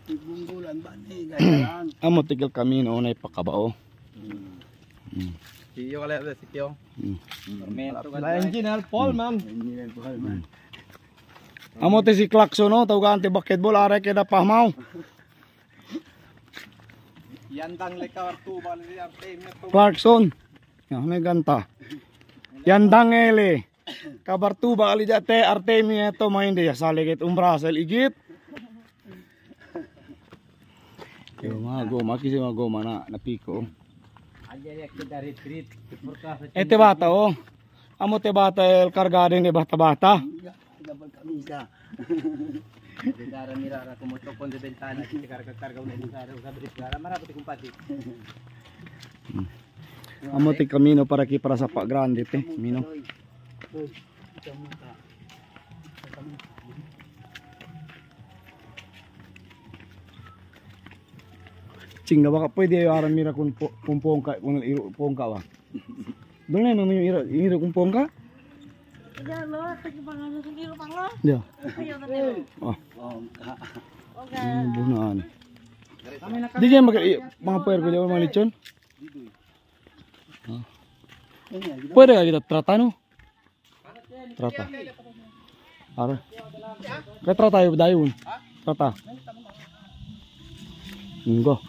Bunggulan ba ni ganyan. Amo tigil kami no na ipakabao. Siyo kala sa sikyo. Engineer Paul man. Engineer Paul man. Amo ti si Clarkson no tawgan ti basketball are kay napahmaw. Yandang lekawar tu bali arte meto. Clarkson. Ya may ganta. Yandang ele. Kabartuba ali jate Artemi eto main dia saligit umbrasel igit. Yo mga goma kasi mga goma na napiko. Ete bata oh. Amo te bata el kargado ni bata-bata. Dapat kamisa. Dara mirara como topon de ventana que carga una lugar usa briscara marapati kumpati. Amo te camino para aquí para sa pa grande te, mino. Cing na baka pwede ayo aram mira kung pongka kung iro pongka ba. Doon na mo iro kung pongka? Ya lo, kasi pangalan sa iro pang lo. Ya. Ayaw na tayo. Oh, Okay. bunaan. Di diyan mga puwer ko diyan mga lechon. Pwede ka kita trata no? Trata. Ara. Kaya trata yung dayon. Trata. Enggak.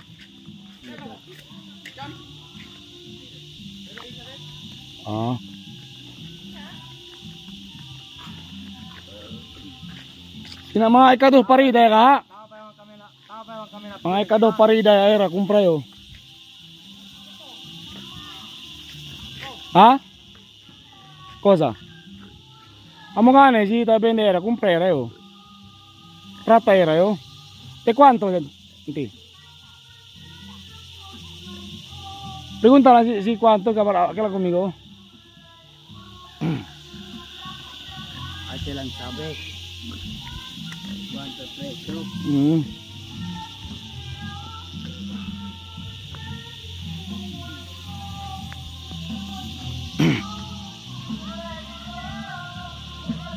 Ah. Sina mga ikado parida ka? Mga ikado parida era kumpra yo. Ha? Cosa? Amo gane si ta vendere comprare yo. Trata era yo. ¿De cuánto? Inti. Pregúntale si cuánto que la conmigo. Ate lang sabi. Cuánto precio?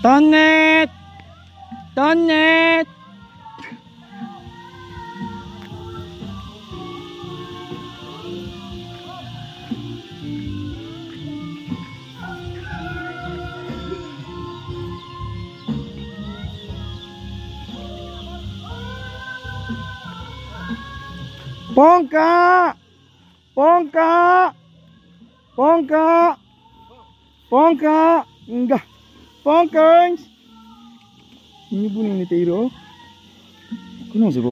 Tonet! Tonet! Pongka! Pongka! Pongka! Pongka! Enggak. Pongkens! Ini bunyi ni tiro. Kuno sih